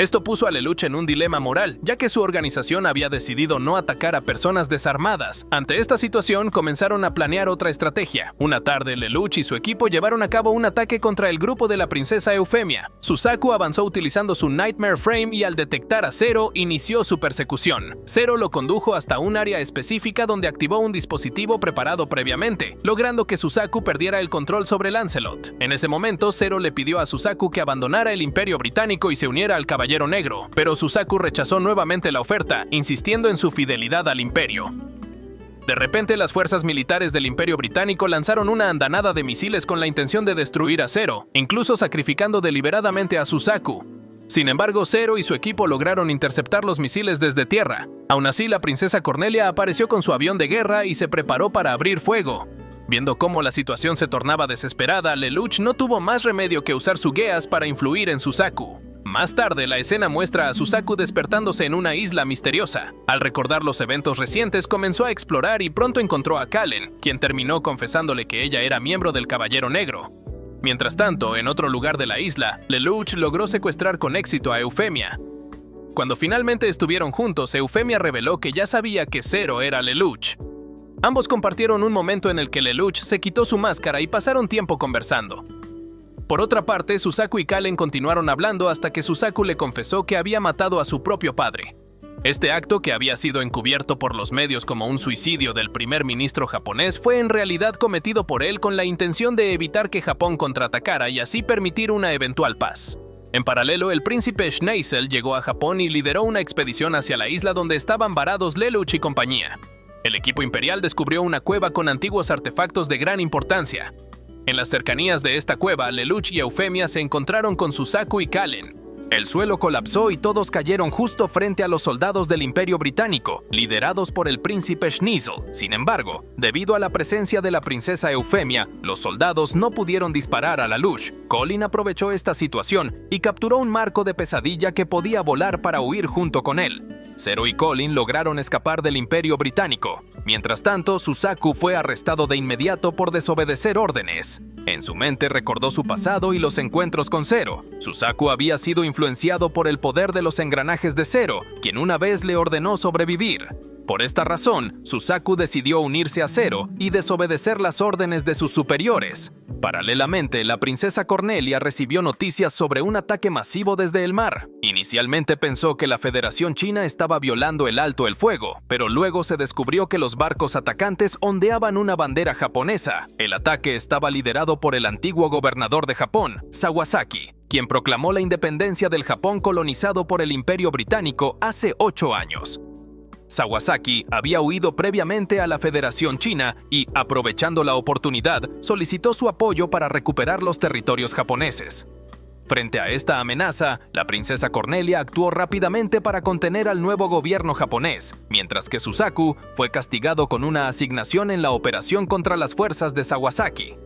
Esto puso a Lelouch en un dilema moral, ya que su organización había decidido no atacar a personas desarmadas. Ante esta situación, comenzaron a planear otra estrategia. Una tarde, Lelouch y su equipo llevaron a cabo un ataque contra el grupo de la princesa Eufemia. Suzaku avanzó utilizando su Nightmare Frame y al detectar a Zero, inició su persecución. Zero lo condujo hasta un área específica donde activó un dispositivo preparado previamente, logrando que Suzaku perdiera el control sobre Lancelot. En ese momento, Zero le pidió a Suzaku que abandonara el Imperio Británico y se uniera al Caballero Negro, pero Suzaku rechazó nuevamente la oferta, insistiendo en su fidelidad al Imperio. De repente, las fuerzas militares del Imperio Británico lanzaron una andanada de misiles con la intención de destruir a Zero, incluso sacrificando deliberadamente a Suzaku. Sin embargo, Zero y su equipo lograron interceptar los misiles desde tierra. Aún así, la princesa Cornelia apareció con su avión de guerra y se preparó para abrir fuego. Viendo cómo la situación se tornaba desesperada, Lelouch no tuvo más remedio que usar su Geass para influir en Suzaku. Más tarde, la escena muestra a Suzaku despertándose en una isla misteriosa. Al recordar los eventos recientes, comenzó a explorar y pronto encontró a Kallen, quien terminó confesándole que ella era miembro del Caballero Negro. Mientras tanto, en otro lugar de la isla, Lelouch logró secuestrar con éxito a Eufemia. Cuando finalmente estuvieron juntos, Eufemia reveló que ya sabía que Zero era Lelouch. Ambos compartieron un momento en el que Lelouch se quitó su máscara y pasaron tiempo conversando. Por otra parte, Suzaku y Kallen continuaron hablando hasta que Suzaku le confesó que había matado a su propio padre. Este acto, que había sido encubierto por los medios como un suicidio del primer ministro japonés, fue en realidad cometido por él con la intención de evitar que Japón contraatacara y así permitir una eventual paz. En paralelo, el príncipe Schneisel llegó a Japón y lideró una expedición hacia la isla donde estaban varados Lelouch y compañía. El equipo imperial descubrió una cueva con antiguos artefactos de gran importancia. En las cercanías de esta cueva, Lelouch y Eufemia se encontraron con Suzaku y Kallen. El suelo colapsó y todos cayeron justo frente a los soldados del Imperio Británico, liderados por el príncipe Schneisel. Sin embargo, debido a la presencia de la princesa Eufemia, los soldados no pudieron disparar a Lelouch. Colin aprovechó esta situación y capturó un marco de pesadilla que podía volar para huir junto con él. Zero y Colin lograron escapar del Imperio Británico. Mientras tanto, Suzaku fue arrestado de inmediato por desobedecer órdenes. En su mente recordó su pasado y los encuentros con Zero. Suzaku había sido influenciado por el poder de los engranajes de Zero, quien una vez le ordenó sobrevivir. Por esta razón, Suzaku decidió unirse a Zero y desobedecer las órdenes de sus superiores. Paralelamente, la princesa Cornelia recibió noticias sobre un ataque masivo desde el mar. Inicialmente pensó que la Federación China estaba violando el alto el fuego, pero luego se descubrió que los barcos atacantes ondeaban una bandera japonesa. El ataque estaba liderado por el antiguo gobernador de Japón, Sawasaki, quien proclamó la independencia del Japón colonizado por el Imperio Británico hace 8 años. Sawasaki había huido previamente a la Federación China y, aprovechando la oportunidad, solicitó su apoyo para recuperar los territorios japoneses. Frente a esta amenaza, la princesa Cornelia actuó rápidamente para contener al nuevo gobierno japonés, mientras que Suzaku fue castigado con una asignación en la operación contra las fuerzas de Sawasaki.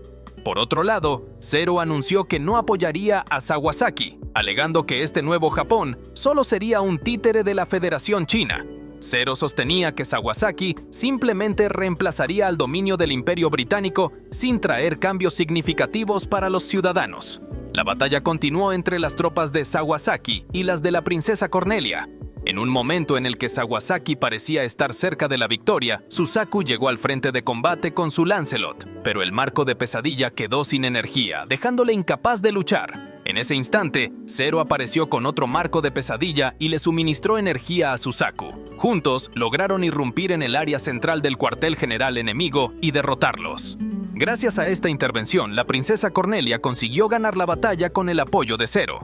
Por otro lado, Zero anunció que no apoyaría a Sawasaki, alegando que este nuevo Japón solo sería un títere de la Federación China. Zero sostenía que Sawasaki simplemente reemplazaría al dominio del Imperio Británico sin traer cambios significativos para los ciudadanos. La batalla continuó entre las tropas de Sawasaki y las de la princesa Cornelia. En un momento en el que Sawasaki parecía estar cerca de la victoria, Suzaku llegó al frente de combate con su Lancelot, pero el marco de pesadilla quedó sin energía, dejándole incapaz de luchar. En ese instante, Zero apareció con otro marco de pesadilla y le suministró energía a Suzaku. Juntos, lograron irrumpir en el área central del cuartel general enemigo y derrotarlos. Gracias a esta intervención, la princesa Cornelia consiguió ganar la batalla con el apoyo de Zero.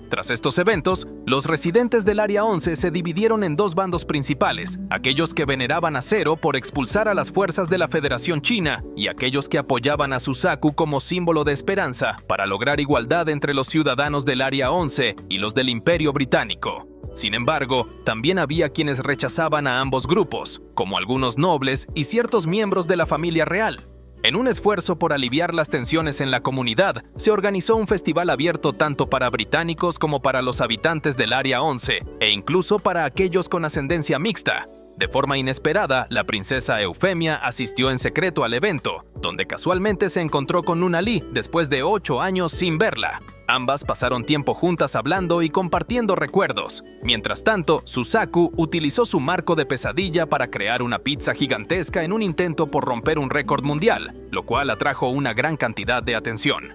Tras estos eventos, los residentes del Área 11 se dividieron en dos bandos principales, aquellos que veneraban a Zero por expulsar a las fuerzas de la Federación China y aquellos que apoyaban a Suzaku como símbolo de esperanza para lograr igualdad entre los ciudadanos del Área 11 y los del Imperio Británico. Sin embargo, también había quienes rechazaban a ambos grupos, como algunos nobles y ciertos miembros de la familia real. En un esfuerzo por aliviar las tensiones en la comunidad, se organizó un festival abierto tanto para británicos como para los habitantes del Área 11, e incluso para aquellos con ascendencia mixta. De forma inesperada, la princesa Eufemia asistió en secreto al evento, donde casualmente se encontró con Nuna Lee después de 8 años sin verla. Ambas pasaron tiempo juntas hablando y compartiendo recuerdos. Mientras tanto, Suzaku utilizó su marco de pesadilla para crear una pizza gigantesca en un intento por romper un récord mundial, lo cual atrajo una gran cantidad de atención.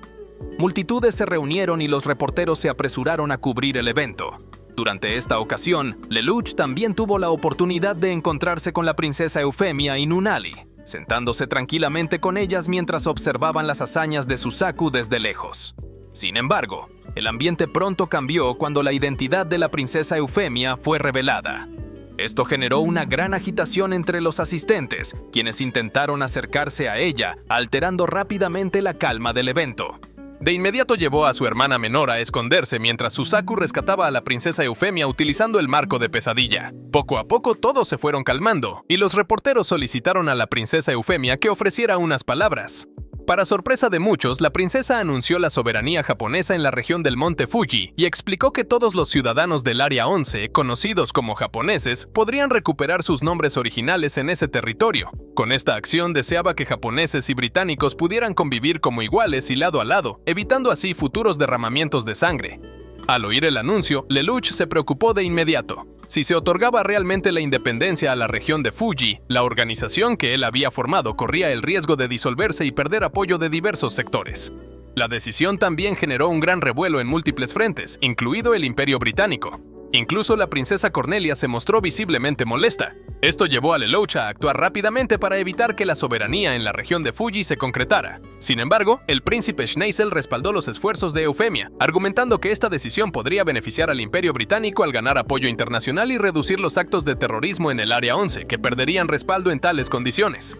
Multitudes se reunieron y los reporteros se apresuraron a cubrir el evento. Durante esta ocasión, Lelouch también tuvo la oportunidad de encontrarse con la princesa Eufemia y Nuna Lee, sentándose tranquilamente con ellas mientras observaban las hazañas de Suzaku desde lejos. Sin embargo, el ambiente pronto cambió cuando la identidad de la princesa Eufemia fue revelada. Esto generó una gran agitación entre los asistentes, quienes intentaron acercarse a ella, alterando rápidamente la calma del evento. De inmediato llevó a su hermana menor a esconderse mientras Suzaku rescataba a la princesa Eufemia utilizando el marco de pesadilla. Poco a poco todos se fueron calmando, y los reporteros solicitaron a la princesa Eufemia que ofreciera unas palabras. Para sorpresa de muchos, la princesa anunció la soberanía japonesa en la región del monte Fuji y explicó que todos los ciudadanos del Área 11, conocidos como japoneses, podrían recuperar sus nombres originales en ese territorio. Con esta acción deseaba que japoneses y británicos pudieran convivir como iguales y lado a lado, evitando así futuros derramamientos de sangre. Al oír el anuncio, Lelouch se preocupó de inmediato. Si se otorgaba realmente la independencia a la región de Fuji, la organización que él había formado corría el riesgo de disolverse y perder apoyo de diversos sectores. La decisión también generó un gran revuelo en múltiples frentes, incluido el Imperio Británico. Incluso la princesa Cornelia se mostró visiblemente molesta. Esto llevó a Lelouch a actuar rápidamente para evitar que la soberanía en la región de Fuji se concretara. Sin embargo, el príncipe Schneizel respaldó los esfuerzos de Eufemia, argumentando que esta decisión podría beneficiar al Imperio Británico al ganar apoyo internacional y reducir los actos de terrorismo en el Área 11, que perderían respaldo en tales condiciones.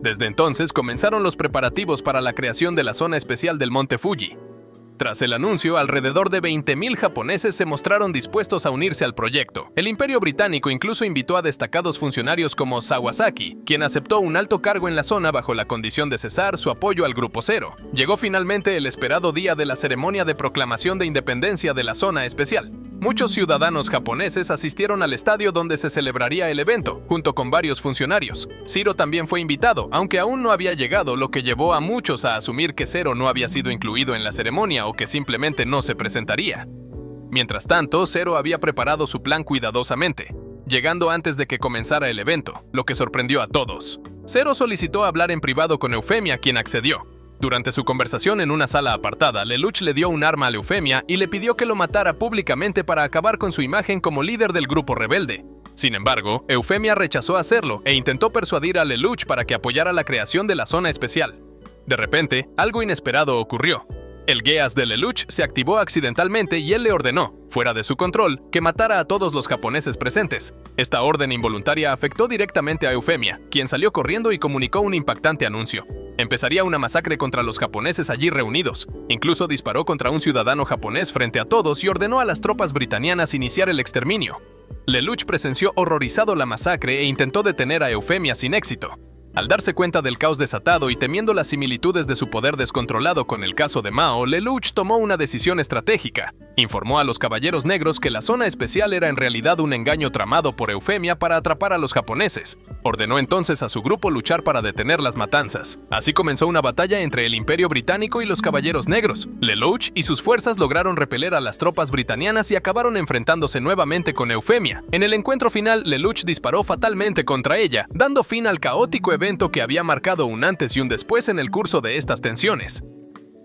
Desde entonces comenzaron los preparativos para la creación de la zona especial del monte Fuji. Tras el anuncio, alrededor de 20.000 japoneses se mostraron dispuestos a unirse al proyecto. El Imperio Británico incluso invitó a destacados funcionarios como Sawasaki, quien aceptó un alto cargo en la zona bajo la condición de cesar su apoyo al Grupo Cero. Llegó finalmente el esperado día de la ceremonia de proclamación de independencia de la zona especial. Muchos ciudadanos japoneses asistieron al estadio donde se celebraría el evento, junto con varios funcionarios. Zero también fue invitado, aunque aún no había llegado, lo que llevó a muchos a asumir que Zero no había sido incluido en la ceremonia o que simplemente no se presentaría. Mientras tanto, Zero había preparado su plan cuidadosamente, llegando antes de que comenzara el evento, lo que sorprendió a todos. Zero solicitó hablar en privado con Eufemia, quien accedió. Durante su conversación en una sala apartada, Lelouch le dio un arma a Eufemia y le pidió que lo matara públicamente para acabar con su imagen como líder del grupo rebelde. Sin embargo, Eufemia rechazó hacerlo e intentó persuadir a Lelouch para que apoyara la creación de la zona especial. De repente, algo inesperado ocurrió. El Geass de Lelouch se activó accidentalmente y él le ordenó, fuera de su control, que matara a todos los japoneses presentes. Esta orden involuntaria afectó directamente a Eufemia, quien salió corriendo y comunicó un impactante anuncio. Empezaría una masacre contra los japoneses allí reunidos. Incluso disparó contra un ciudadano japonés frente a todos y ordenó a las tropas britanianas iniciar el exterminio. Lelouch presenció horrorizado la masacre e intentó detener a Eufemia sin éxito. Al darse cuenta del caos desatado y temiendo las similitudes de su poder descontrolado con el caso de Mao, Lelouch tomó una decisión estratégica. Informó a los Caballeros Negros que la zona especial era en realidad un engaño tramado por Eufemia para atrapar a los japoneses. Ordenó entonces a su grupo luchar para detener las matanzas. Así comenzó una batalla entre el Imperio Británico y los Caballeros Negros. Lelouch y sus fuerzas lograron repeler a las tropas británicas y acabaron enfrentándose nuevamente con Eufemia. En el encuentro final, Lelouch disparó fatalmente contra ella, dando fin al caótico evento que había marcado un antes y un después en el curso de estas tensiones.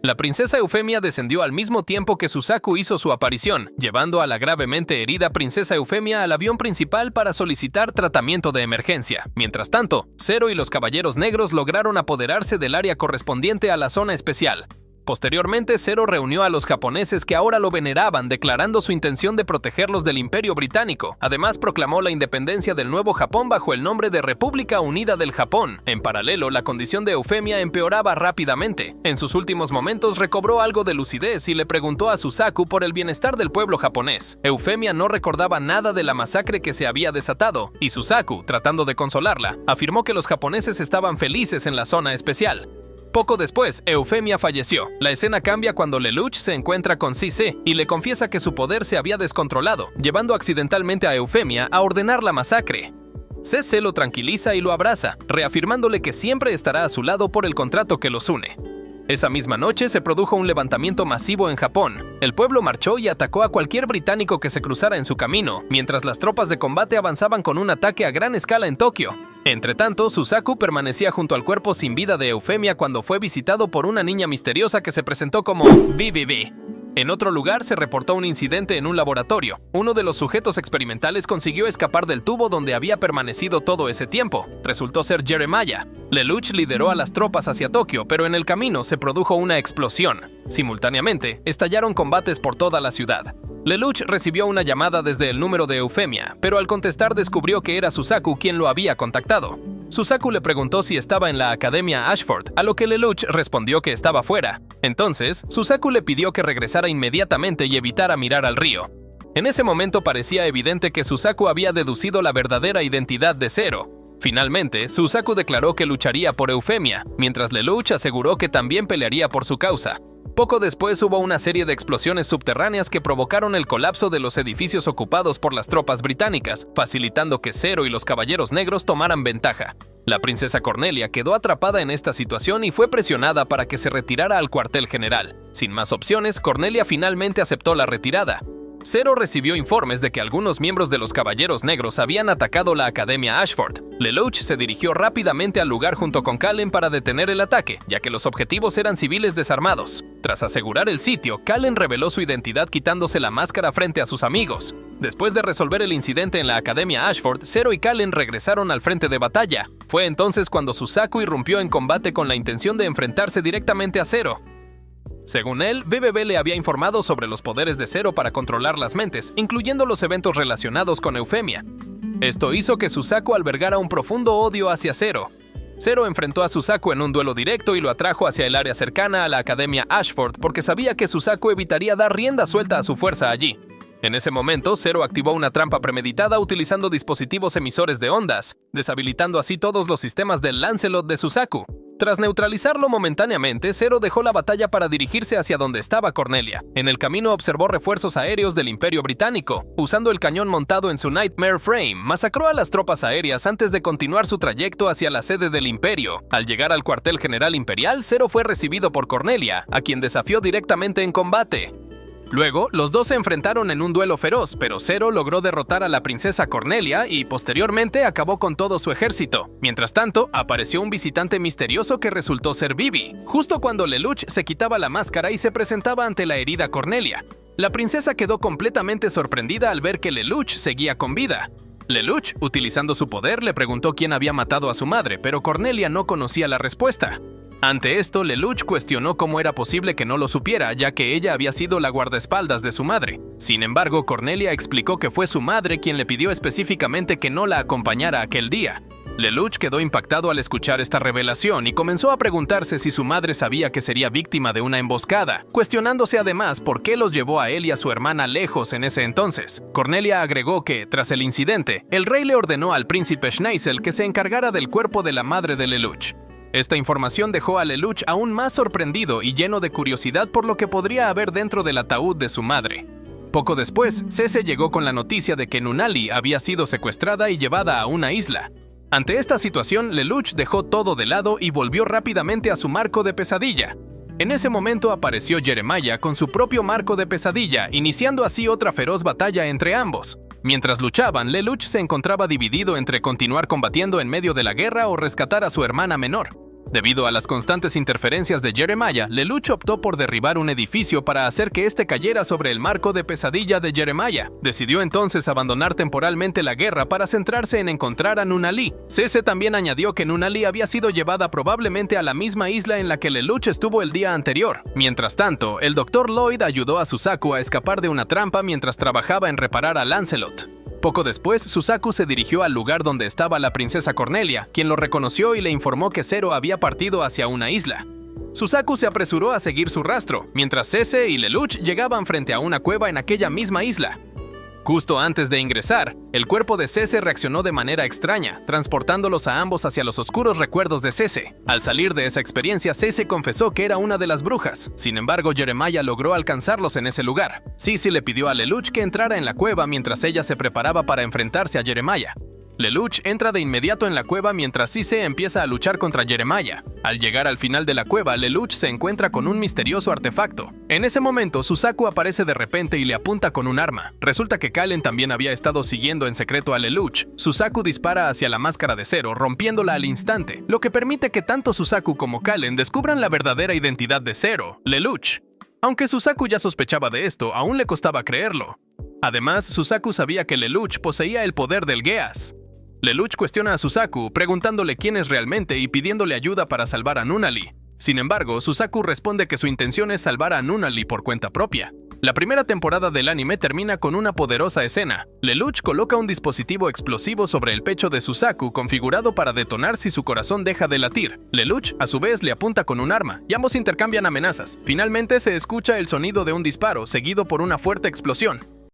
La princesa Eufemia descendió al mismo tiempo que Susaku hizo su aparición, llevando a la gravemente herida princesa Eufemia al avión principal para solicitar tratamiento de emergencia. Mientras tanto, Zero y los Caballeros Negros lograron apoderarse del área correspondiente a la zona especial. Posteriormente, Zero reunió a los japoneses que ahora lo veneraban, declarando su intención de protegerlos del Imperio Británico. Además, proclamó la independencia del nuevo Japón bajo el nombre de República Unida del Japón. En paralelo, la condición de Eufemia empeoraba rápidamente. En sus últimos momentos recobró algo de lucidez y le preguntó a Susaku por el bienestar del pueblo japonés. Eufemia no recordaba nada de la masacre que se había desatado, y Susaku, tratando de consolarla, afirmó que los japoneses estaban felices en la zona especial. Poco después, Eufemia falleció. La escena cambia cuando Lelouch se encuentra con CC y le confiesa que su poder se había descontrolado, llevando accidentalmente a Eufemia a ordenar la masacre. CC lo tranquiliza y lo abraza, reafirmándole que siempre estará a su lado por el contrato que los une. Esa misma noche se produjo un levantamiento masivo en Japón. El pueblo marchó y atacó a cualquier británico que se cruzara en su camino, mientras las tropas de combate avanzaban con un ataque a gran escala en Tokio. Entretanto, Susaku permanecía junto al cuerpo sin vida de Eufemia cuando fue visitado por una niña misteriosa que se presentó como BBB. En otro lugar se reportó un incidente en un laboratorio. Uno de los sujetos experimentales consiguió escapar del tubo donde había permanecido todo ese tiempo. Resultó ser Jeremiah. Lelouch lideró a las tropas hacia Tokio, pero en el camino se produjo una explosión. Simultáneamente, estallaron combates por toda la ciudad. Lelouch recibió una llamada desde el número de Eufemia, pero al contestar descubrió que era Susaku quien lo había contactado. Susaku le preguntó si estaba en la Academia Ashford, a lo que Lelouch respondió que estaba fuera. Entonces, Susaku le pidió que regresara inmediatamente y evitara mirar al río. En ese momento parecía evidente que Susaku había deducido la verdadera identidad de Zero. Finalmente, Suzaku declaró que lucharía por Eufemia, mientras Lelouch aseguró que también pelearía por su causa. Poco después hubo una serie de explosiones subterráneas que provocaron el colapso de los edificios ocupados por las tropas británicas, facilitando que Zero y los Caballeros Negros tomaran ventaja. La princesa Cornelia quedó atrapada en esta situación y fue presionada para que se retirara al cuartel general. Sin más opciones, Cornelia finalmente aceptó la retirada. Zero recibió informes de que algunos miembros de los Caballeros Negros habían atacado la Academia Ashford. Lelouch se dirigió rápidamente al lugar junto con Kallen para detener el ataque, ya que los objetivos eran civiles desarmados. Tras asegurar el sitio, Kallen reveló su identidad quitándose la máscara frente a sus amigos. Después de resolver el incidente en la Academia Ashford, Zero y Kallen regresaron al frente de batalla. Fue entonces cuando Suzaku irrumpió en combate con la intención de enfrentarse directamente a Zero. Según él, BBB le había informado sobre los poderes de Zero para controlar las mentes, incluyendo los eventos relacionados con Eufemia. Esto hizo que Suzaku albergara un profundo odio hacia Zero. Zero enfrentó a Suzaku en un duelo directo y lo atrajo hacia el área cercana a la Academia Ashford porque sabía que Suzaku evitaría dar rienda suelta a su fuerza allí. En ese momento, Zero activó una trampa premeditada utilizando dispositivos emisores de ondas, deshabilitando así todos los sistemas del Lancelot de Suzaku. Tras neutralizarlo momentáneamente, Zero dejó la batalla para dirigirse hacia donde estaba Cornelia. En el camino observó refuerzos aéreos del Imperio Británico. Usando el cañón montado en su Nightmare Frame, masacró a las tropas aéreas antes de continuar su trayecto hacia la sede del Imperio. Al llegar al cuartel general imperial, Zero fue recibido por Cornelia, a quien desafió directamente en combate. Luego, los dos se enfrentaron en un duelo feroz, pero Zero logró derrotar a la princesa Cornelia y posteriormente acabó con todo su ejército. Mientras tanto, apareció un visitante misterioso que resultó ser Vivi, justo cuando Lelouch se quitaba la máscara y se presentaba ante la herida Cornelia. La princesa quedó completamente sorprendida al ver que Lelouch seguía con vida. Lelouch, utilizando su poder, le preguntó quién había matado a su madre, pero Cornelia no conocía la respuesta. Ante esto, Lelouch cuestionó cómo era posible que no lo supiera, ya que ella había sido la guardaespaldas de su madre. Sin embargo, Cornelia explicó que fue su madre quien le pidió específicamente que no la acompañara aquel día. Lelouch quedó impactado al escuchar esta revelación y comenzó a preguntarse si su madre sabía que sería víctima de una emboscada, cuestionándose además por qué los llevó a él y a su hermana lejos en ese entonces. Cornelia agregó que, tras el incidente, el rey le ordenó al príncipe Schneisel que se encargara del cuerpo de la madre de Lelouch. Esta información dejó a Lelouch aún más sorprendido y lleno de curiosidad por lo que podría haber dentro del ataúd de su madre. Poco después, Cece llegó con la noticia de que Nunnally había sido secuestrada y llevada a una isla. Ante esta situación, Lelouch dejó todo de lado y volvió rápidamente a su marco de pesadilla. En ese momento apareció Jeremiah con su propio marco de pesadilla, iniciando así otra feroz batalla entre ambos. Mientras luchaban, Lelouch se encontraba dividido entre continuar combatiendo en medio de la guerra o rescatar a su hermana menor. Debido a las constantes interferencias de Jeremiah, Lelouch optó por derribar un edificio para hacer que este cayera sobre el marco de pesadilla de Jeremiah. Decidió entonces abandonar temporalmente la guerra para centrarse en encontrar a Nunnally. Cece también añadió que Nunnally había sido llevada probablemente a la misma isla en la que Lelouch estuvo el día anterior. Mientras tanto, el Dr. Lloyd ayudó a Suzaku a escapar de una trampa mientras trabajaba en reparar a Lancelot. Poco después, Suzaku se dirigió al lugar donde estaba la princesa Cornelia, quien lo reconoció y le informó que Zero había partido hacia una isla. Suzaku se apresuró a seguir su rastro, mientras Cece y Lelouch llegaban frente a una cueva en aquella misma isla. Justo antes de ingresar, el cuerpo de Cece reaccionó de manera extraña, transportándolos a ambos hacia los oscuros recuerdos de Cece. Al salir de esa experiencia, Cece confesó que era una de las brujas. Sin embargo, Jeremiah logró alcanzarlos en ese lugar. Cece le pidió a Lelouch que entrara en la cueva mientras ella se preparaba para enfrentarse a Jeremiah. Lelouch entra de inmediato en la cueva mientras Cece empieza a luchar contra Jeremiah. Al llegar al final de la cueva, Lelouch se encuentra con un misterioso artefacto. En ese momento, Suzaku aparece de repente y le apunta con un arma. Resulta que Kallen también había estado siguiendo en secreto a Lelouch. Suzaku dispara hacia la máscara de Zero, rompiéndola al instante, lo que permite que tanto Suzaku como Kallen descubran la verdadera identidad de Zero, Lelouch. Aunque Suzaku ya sospechaba de esto, aún le costaba creerlo. Además, Suzaku sabía que Lelouch poseía el poder del Geas. Lelouch cuestiona a Suzaku, preguntándole quién es realmente y pidiéndole ayuda para salvar a Nunnally. Sin embargo, Suzaku responde que su intención es salvar a Nunnally por cuenta propia. La primera temporada del anime termina con una poderosa escena. Lelouch coloca un dispositivo explosivo sobre el pecho de Suzaku configurado para detonar si su corazón deja de latir. Lelouch, a su vez, le apunta con un arma y ambos intercambian amenazas. Finalmente se escucha el sonido de un disparo, seguido por una fuerte explosión.